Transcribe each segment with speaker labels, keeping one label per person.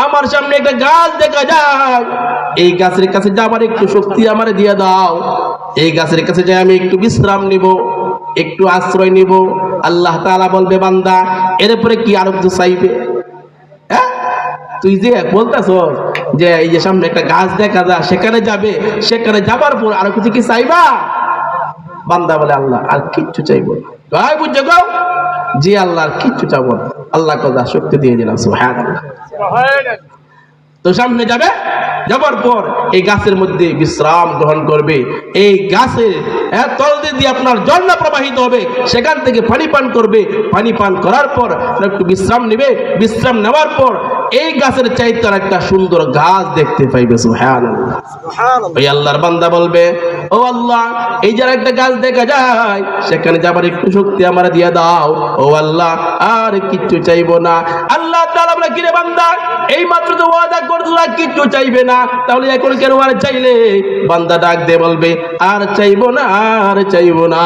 Speaker 1: আমার সামনে একটা গাছ দেখা যায়, এই গাছের কাছে যাবার একটু শক্তি আমারে দিয়ে দাও। এই গাছের কাছে যাই আমি একটু বিশ্রাম নিব, একটু আশ্রয় নিব। আল্লাহ তাআলা বলবে, বান্দা এরপরে কি আরো কিছু চাইবে? হ্যাঁ, তুই যে বলতেছ যে এই যে সামনে একটা গাছ দেখা যায়, সেখানে যাবে, সেখানে যাবার পর আরো কিছু কি চাইবা? বান্দা বলে, আল্লাহ আর কিচ্ছু চাইবো না। ভাই বুঝছো গো? জি আল্লাহ আর কিচ্ছু চাইবো না। আল্লাহ কথা শক্তি দিয়ে দিলাম, সুবহানাল্লাহ। তো সামনে যাবে, যাবার পর এই গাছের মধ্যে বিশ্রাম গ্রহণ করবে। এই গাছের তল দিয়ে আপনার ঝর্ণা প্রবাহিত হবে, সেখান থেকে পানি পান করবে। পানি পান করার পর একটু বিশ্রাম নেবে। বিশ্রাম নেওয়ার পর এই গাছের চাইতে একটা সুন্দর গাছ দেখতে পাইবে। সুবহানাল্লাহ। ওই আল্লাহর বান্দা বলবে, ও আল্লাহ, এই যার একটা গাছ দেখা যায়, সেখানে যাবার একটু শক্তি আমার দিয়ে দাও। ও আল্লাহ আর কিচ্ছু চাইবো না। আল্লাহ তাআলা বলে, কিরে বান্দা, এই মাত্র তো ওয়াদা করছিস কিচ্ছু চাইবে না, তাহলে এখন কেন আর চাইলে? বান্দা ডাক দিয়ে বলবে, আর চাইবো না, আর চাইবো না।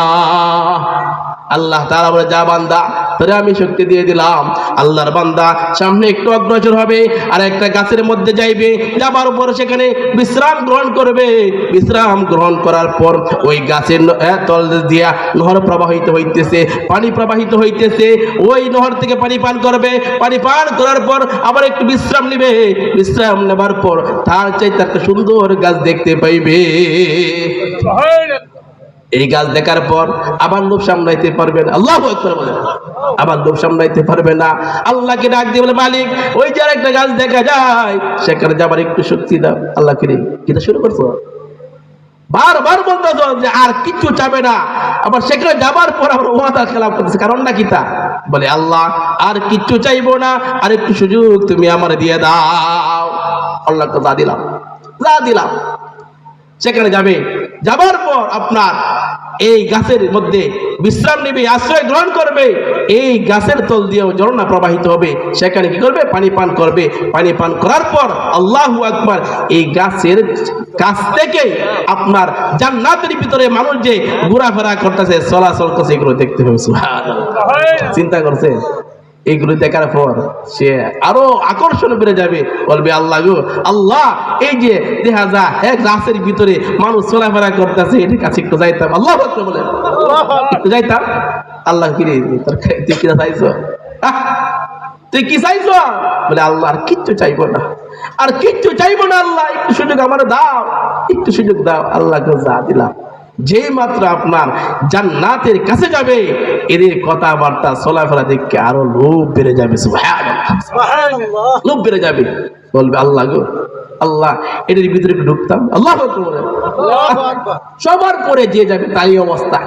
Speaker 1: আল্লাহ তাআলা বলে, যা বান্দা, তোরে আমি শক্তি দিয়ে দিলাম। আল্লাহর বান্দা সামনে একটু অগ্রসর হবে, আর একটা গাছের মধ্যে যাইবে। যাবার পর সেখানে বিশ্রাম গ্রহণ করবে। বিশ্রাম গ্রহণ করার পর ওই গাছের তল দিয়া নহর প্রবাহিত হইতেছে, পানি প্রবাহিত হইতেছে। ওই নহর থেকে পানি পান করবে। পানি পান করার পর আবার একটু বিশ্রাম নিবে। বিশ্রাম নেবার পর তার চাইতে একটা সুন্দর গাছ দেখতে পাইবে। এই গাছ দেখার পর আবার লোভ সামলাইতে পারবে না। আল্লাহু আকবার বলে, আবার লোভ সামলাইতে পারবে না। আল্লাহকে ডাক দিয়ে বলে, মালিক, ওই যে একটা গাছ দেখা যায়, সেখানে যাবার একটু শক্তি দাও। আল্লাহ কি কিটা শুরু করছো? বারবার বলতেছো যে আর কিচ্ছু চাবে না, আবার সেখানে যাবার পর আবার ওয়াদা খেলাফ করতেছে। কারণটা কি? তা বলে, আল্লাহ আর কিচ্ছু চাইবো না, আর একটু সুযোগ তুমি আমার দিয়ে দাও। আল্লাহকে যা দিলাম, যা দিলাম। সেখানে যাবে। যাবার পর আপনার এই গাছের মধ্যে বিশ্রাম নেবে, আশ্রয় গ্রহণ করবে। এই গাছের তল দিয়েও ঝর্ণা প্রবাহিত হবে, সেখানে কি করবে? পানি পান করবে। পানি পান করার পর আল্লাহু আকবার, এই গাছের কাছ থেকে আপনার জান্নাতের ভিতরে মানুষ যে ঘোরাফেরা করতেছে, চলাচল করছে, এগুলো দেখতে হবে। সুবহানাল্লাহ। চিন্তা করছে? এইগুলো দেখার পর সে আরো আকর্ষণ বেড়ে যাবে। বলবে, আল্লাহ গো, আল্লাহ, এই যে দেখা যায় এক গাছের ভিতরে মানুষ চলাফেরা করতেছে, এটার কাছে একটু যাইতাম। আল্লাহ বলে, একটু যাইতাম। আল্লাহ কিরে, তুই কি চাইছ? তুই কি চাইছ? বলে, আল্লাহ আর কিচ্ছু চাইবো না, আর কিচ্ছু চাইবো না। আল্লাহ একটু সুযোগ আমার দাও, একটু সুযোগ দাও। আল্লাহকে যা দিলাম। যে মাত্র আপনার জান্নাতের কাছে যাবে, এদের কথাবার্তা চলাফেরা দেখে আরো লোভ বেড়ে যাবে। সুবহানাল্লাহ, লোভ বেড়ে যাবে। বলবে, আল্লাহ গো, আল্লাহ, এদের ভিতরে একটু ঢুকতাম। আল্লাহ বলে, সবার পরে যে যাবে তাই অবস্থা।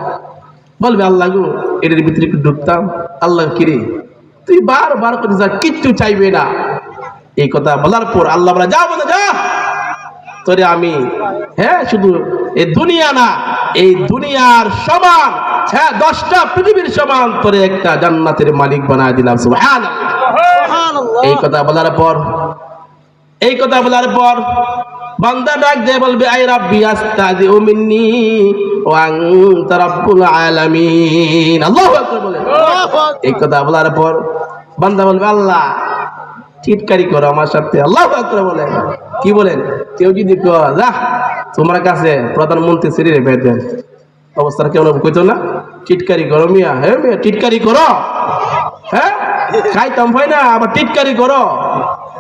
Speaker 1: বলবে, আল্লাহ গো, এদের ভিতরে একটু ঢুকতাম। আল্লাহ কিরে, তুই বারবার করে যা, কিচ্ছু চাইবে না। এই কথা বলার পর আল্লাহ বলে, যা বলে যা, তোরে আমি শুধু এই দুনিয়া না, এই দুনিয়ার সমান, 10টা পৃথিবীর সমান তোরে একটা জান্নাতের মালিক বানায় দিলাম। সুবহানাল্লাহ। এই কথা বলার পর বান্দা ডাক দিয়ে বলবে, আই রাব্বি আস্তাযিউ মিন্নি ওয়া আনতা রাব্বুল আলামিন। আল্লাহু আকবার বলে। এই কথা বলার পর বান্দা বলবে, আল্লাহ টিটকারি করো আমার সাথে। আল্লাহু আকবার বলে। কি বলেন? কেউ যদি যা তোমার কাছে প্রধানমন্ত্রী শরীরে বেঁধেন, অবস্থাটা কেমন কইতো না? টিটকারি করো মিয়া, হ্যাঁ মিয়া, টিটকারি করো, হ্যাঁ খাইতাম হয় না, আবার টিটকারি করো।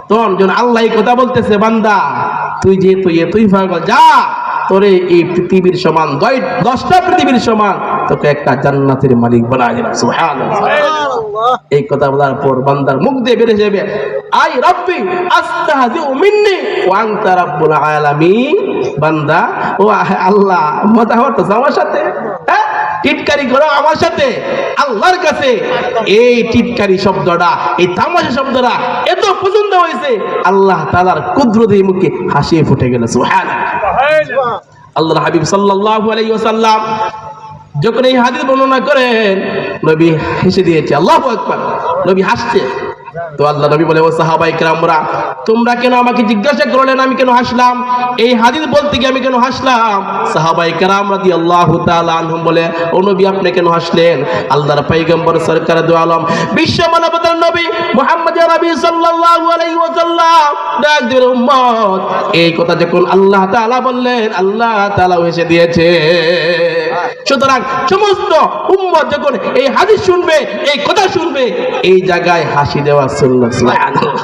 Speaker 1: তখন যখন আল্লাহ এই কথা বলতেছে, বান্দা তুই যেহেতু তুই পাগল, যা, তোরে এই পৃথিবীর সমান 10টা পৃথিবীর সমান তোকে একটা জান্নাতের মালিক বানায় দিলাম। সুবহানাল্লাহ। এই কথা বলার পর বান্দার মুখ দিয়ে বেরিয়ে যাবে, আই রাব্বি আস্তাযিউ মিন্নি ওয়া আনতা রাব্বুল আলামিন। বান্দা, ও আল্লাহ, মজা হচ্ছে আমার সাথে, হ্যাঁ টিটকারি করো আমার সাথে আল্লাহর কাছে। এই টিটকারি শব্দটা, এই তামাশা শব্দটা এত পছন্দ হয়েছে, আল্লাহ তাআলার কুদরতের মুখে হাসি ফুটে গেল। সুবহানাল্লাহ। আল্লাহর হাবিব সাল্লাল্লাহু আলাইহি ওয়াসাল্লাম যখন এই হাদিস বর্ণনা করেন, নবী হেসে দিয়েছে। আল্লাহু আকবার। নবী হাসছে। তো আল্লাহ নবী বলে, ও সাহাবায়ে কেরামরা, তোমরা কেন আমাকে জিজ্ঞাসা করলেন আমি কেন হাসলাম? এই হাদিস বলতে গিয়ে আমি কেন হাসলাম? সাহাবায়ে কেরাম রাদিয়াল্লাহু তাআলা আনহুম বলে, ও নবী আপনি কেন হাসলেন? আল্লাহর পয়গম্বর সরকার দু আলম বিশ্ব মানবতার নবী মুহাম্মদ আরবি সাল্লাল্লাহু আলাইহি ওয়াসাল্লাম ডাক দিলেন, উম্মত এই কথা যখন আল্লাহ তাআলা বললেন, আল্লাহ তাআলা হেসে দিয়েছে। সুতরাং সমস্ত উম্মত যখন এই হাদিস শুনবে, এই কথা শুনবে, এই জায়গায় হাসি দেওয়া সুন্নাহ। সুবহানাল্লাহ।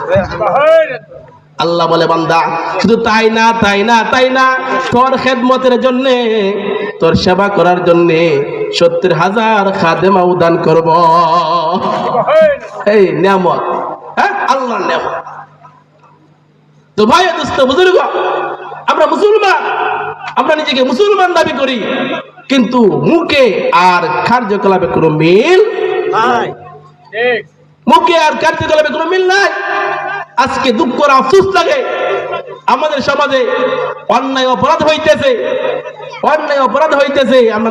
Speaker 1: আল্লাহ বলে, বান্দা শুধু তাই না, তোর খেদমতের জন্য, তোর সেবা করার জন্য 70,000 খাদেমাও দান করব। এই নিয়ামত, হ্যাঁ আল্লাহর নিয়ামত। তো ভাই দোস্ত বুজুর্গ, আমরা মুসলমান, আমরা নিজেকে মুসলমান দাবি করি, কিন্তু মুখে আর কার্যকলাপে কোনো মিল নাই। মুখে আর কার্যকলাপে কোনো মিল নাই। আজকে দুঃখ আর আফসোস লাগে, আমাদের সমাজে অন্যায় অপরাধ হইতেছে, আমরা